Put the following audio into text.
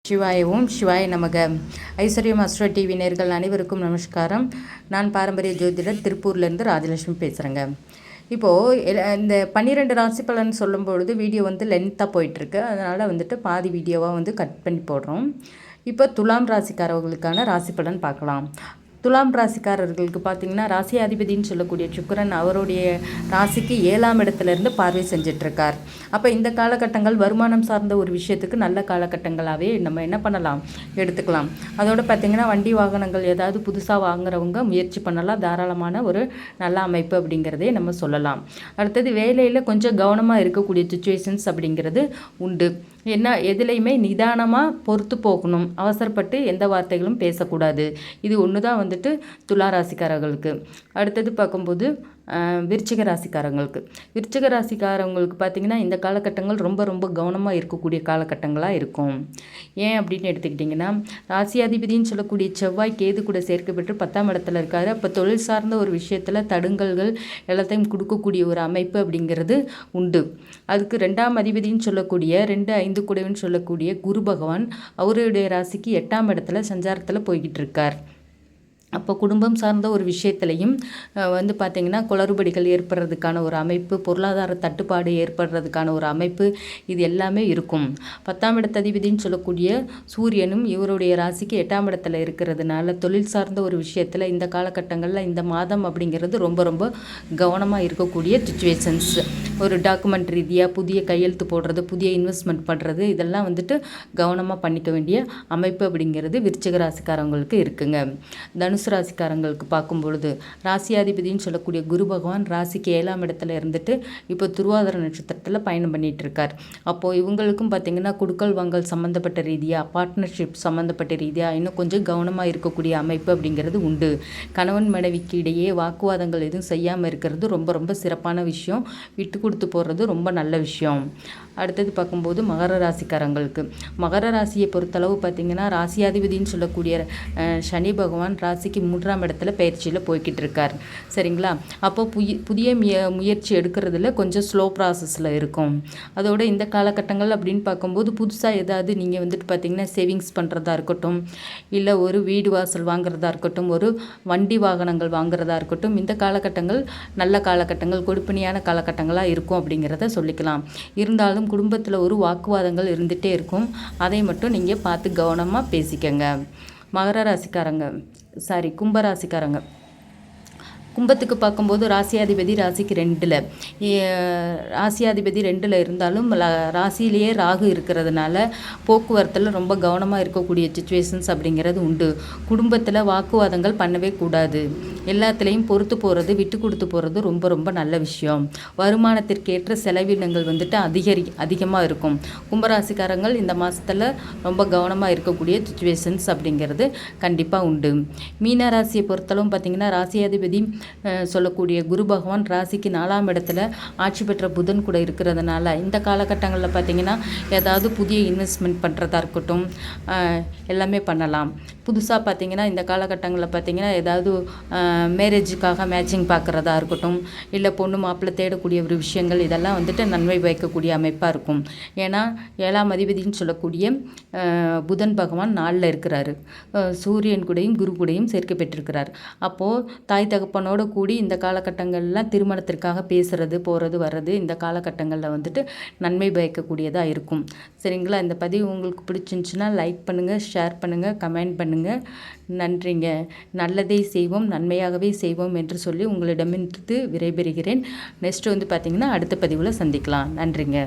சிவாய ஓம் சிவாய நமக. ஐஸ்வர்யம் அஸ்ட்ரோ டிவி நேர்கள் அனைவருக்கும் நமஸ்காரம். நான் பாரம்பரிய ஜோதிடர் திருப்பூர்லேருந்து ராஜலட்சுமி பேசுகிறேங்க. இப்போது இந்த 12 ராசி பலன் சொல்லும்பொழுது வீடியோ லென்த்தாக போயிட்டுருக்கு. அதனால் பாதி வீடியோவாக கட் பண்ணி போடுறோம். இப்போ துலாம் ராசிக்காரர்களுக்கான ராசி பலன் பார்க்கலாம். துலாம் ராசிக்காரர்களுக்கு பார்த்திங்கன்னா ராசியாதிபதினு சொல்லக்கூடிய சுக்கிரன் அவருடைய ராசிக்கு 7ஆம் இடத்துலேருந்து பார்வை செஞ்சிட்ருக்கார். அப்போ இந்த காலகட்டங்கள் வருமானம் சார்ந்த ஒரு விஷயத்துக்கு நல்ல காலகட்டங்களாகவே நம்ம என்ன பண்ணலாம், எடுத்துக்கலாம். அதோடு பார்த்திங்கன்னா வண்டி வாகனங்கள் ஏதாவது புதுசாக வாங்குறவங்க முயற்சி பண்ணலாம். தாராளமான ஒரு நல்ல அமைப்பு அப்படிங்கிறதே நம்ம சொல்லலாம். அடுத்தது வேலையில் கொஞ்சம் கவனமாக இருக்கக்கூடிய சுச்சுவேஷன்ஸ் அப்படிங்கிறது உண்டு. என்ன எதுலேயுமே நிதானமாக பொறுத்து போகணும். அவசரப்பட்டு எந்த வார்த்தைகளும் பேசக்கூடாது. இது ஒன்று தான் துலா ராசிக்காரர்களுக்கு. அடுத்தது பார்க்கும்போது விருச்சிக ராசிக்காரங்களுக்கு பார்த்திங்கன்னா இந்த காலகட்டங்கள் ரொம்ப ரொம்ப கவனமாக இருக்கக்கூடிய காலகட்டங்களாக இருக்கும். ஏன் அப்படின்னு எடுத்துக்கிட்டிங்கன்னா ராசியாதிபதினு சொல்லக்கூடிய செவ்வாய் கேது கூட சேர்க்கப்பட்டு 10ஆம் இடத்துல இருக்காரு. அப்போ தொழில் சார்ந்த ஒரு விஷயத்தில் தடுங்கல்கள் எல்லாத்தையும் கொடுக்கக்கூடிய ஒரு அமைப்பு அப்படிங்கிறது உண்டு. அதுக்கு 2ஆம் அதிபதினு சொல்லக்கூடிய 2-5 கூடன்னு சொல்லக்கூடிய குரு பகவான் அவருடைய ராசிக்கு 8ஆம் இடத்துல சஞ்சாரத்தில் போய்கிட்டு இருக்கார். அப்போ குடும்பம் சார்ந்த ஒரு விஷயத்துலையும் பார்த்திங்கன்னா குளறுபடிகள் ஏற்படுறதுக்கான ஒரு அமைப்பு, பொருளாதார தட்டுப்பாடு ஏற்படுறதுக்கான ஒரு அமைப்பு, இது எல்லாமே இருக்கும். 10ஆம் இடத்ததிபதினு சொல்லக்கூடிய சூரியனும் இவருடைய ராசிக்கு 8ஆம் இடத்துல இருக்கிறதுனால தொழில் சார்ந்த ஒரு விஷயத்தில் இந்த காலகட்டங்களில் இந்த மாதம் அப்படிங்கிறது ரொம்ப ரொம்ப கவனமாக இருக்கக்கூடிய சுச்சுவேஷன்ஸ். ஒரு டாக்குமெண்ட் ரீதியாக புதிய கையெழுத்து போடுறது, புதிய இன்வெஸ்ட்மெண்ட் பண்ணுறது, இதெல்லாம் கவனமாக பண்ணிக்க வேண்டிய அமைப்பு அப்படிங்கிறது விருச்சிக ராசிக்காரங்களுக்கு இருக்குங்க. தனுசு ராசிக்காரங்களுக்கு பார்க்கும்பொழுது ராசியாதிபதினு சொல்லக்கூடிய குரு பகவான் ராசிக்கு 7ஆம் இடத்துல இருந்துட்டு இப்போ திருவாதிரை நட்சத்திரத்தில் பயணம் பண்ணிட்டு இருக்கார். அப்போது இவங்களுக்கும் பார்த்திங்கன்னா குடுக்கல் வாங்கல் சம்மந்தப்பட்ட ரீதியாக, பார்ட்னர்ஷிப் சம்மந்தப்பட்ட ரீதியாக இன்னும் கொஞ்சம் கவனமாக இருக்கக்கூடிய அமைப்பு அப்படிங்கிறது உண்டு. கணவன் மனைவிக்கு இடையே வாக்குவாதங்கள் எதுவும் செய்யாமல் இருக்கிறது ரொம்ப ரொம்ப சிறப்பான விஷயம். விட்டு கொடுத்து போகிறது ரொம்ப நல்ல விஷயம். அடுத்தது பார்க்கும்போது மகர ராசியை பொறுத்தளவு பார்த்திங்கன்னா ராசியாதிபதினு சொல்லக்கூடிய சனி பகவான் ராசிக்கு 3ஆம் இடத்துல பயிற்சியில் போய்கிட்டு இருக்கார். சரிங்களா? அப்போ புதிய முயற்சி எடுக்கிறதுல கொஞ்சம் ஸ்லோ ப்ராசஸில் இருக்கும். அதோட இந்த காலகட்டங்கள் அப்படின்னு பார்க்கும்போது புதுசாக ஏதாவது நீங்கள் பார்த்திங்கன்னா சேவிங்ஸ் பண்ணுறதா இருக்கட்டும், இல்லை ஒரு வீடு வாசல் வாங்குறதா இருக்கட்டும், ஒரு வண்டி வாகனங்கள் வாங்குறதா இருக்கட்டும், இந்த காலகட்டங்கள் நல்ல காலகட்டங்கள், கொடுப்பனியான காலகட்டங்களாக இருக்கும் அப்படிங்கிறத சொல்லிக்கலாம். இருந்தாலும் குடும்பத்தில் ஒரு வாக்குவாதங்கள் இருந்துகிட்டே இருக்கும். அதை மட்டும் நீங்கள் பார்த்து கவனமாக பேசிக்கங்க. கும்பராசிக்காரங்க கும்பத்துக்கு பார்க்கும்போது ராசியாதிபதி ராசிக்கு 2ல், ராசியாதிபதி 2ல் இருந்தாலும் ராசியிலேயே ராகு இருக்கிறதுனால போக்குவரத்தில் ரொம்ப கவனமாக இருக்கக்கூடிய சுச்சுவேஷன்ஸ் அப்படிங்கிறது உண்டு. குடும்பத்தில் வாக்குவாதங்கள் பண்ணவே கூடாது. எல்லாத்துலேயும் பொறுத்து போகிறது, விட்டு கொடுத்து போகிறது ரொம்ப ரொம்ப நல்ல விஷயம். வருமானத்திற்கேற்ற செலவினங்கள் அதிகமாக இருக்கும். கும்பராசிக்காரங்கள் இந்த மாதத்தில் ரொம்ப கவனமாக இருக்கக்கூடிய சுச்சுவேஷன்ஸ் அப்படிங்கிறது கண்டிப்பாக உண்டு. மீன ராசியை பொறுத்தளவும் பார்த்திங்கன்னா ராசியாதிபதி சொல்லக்கூடிய குரு பகவான் ராசிக்கு 4ஆம் இடத்துல ஆட்சி பெற்ற புதன் கூட இருக்கிறதுனால இந்த காலகட்டங்களில் பார்த்திங்கன்னா ஏதாவது புதிய இன்வெஸ்ட்மெண்ட் பண்ணுறதா இருக்கட்டும், எல்லாமே பண்ணலாம். புதுசாக பார்த்திங்கன்னா இந்த காலகட்டங்களில் பார்த்திங்கன்னா ஏதாவது மேரேஜுக்காக மேட்சிங் பார்க்குறதா இருக்கட்டும், இல்லை பொண்ணு மாப்பிள்ளை தேடக்கூடிய ஒரு விஷயங்கள், இதெல்லாம் நன்மை பயக்கக்கூடிய அமைப்பாக இருக்கும். ஏன்னா 7ஆம் அதிபதினு சொல்லக்கூடிய புதன் பகவான் 4ல் இருக்கிறாரு. சூரியன் கூடயும் குரு கூடயும் சேர்க்கை பெற்றிருக்கிறார். அப்போது தாய் தகப்பனோட கூடி இந்த காலகட்டங்களில் திருமணத்திற்காக பேசுகிறது, போகிறது, வர்றது இந்த காலகட்டங்களில் நன்மை பயக்கக்கூடியதாக இருக்கும். சரிங்களா? இந்த பதிவு உங்களுக்கு பிடிச்சிருந்துச்சுன்னா லைக் பண்ணுங்கள், ஷேர் பண்ணுங்கள், கமெண்ட் பண்ணுங்கள். நன்றிங்க. நல்லதை செய்வோம், நன்மையாகவே செய்வோம் என்று சொல்லி உங்களிடமிருந்து விடைபெறுகிறேன். நெக்ஸ்ட் பார்த்திங்கன்னா அடுத்த பதிவில் சந்திக்கலாம். நன்றிங்க.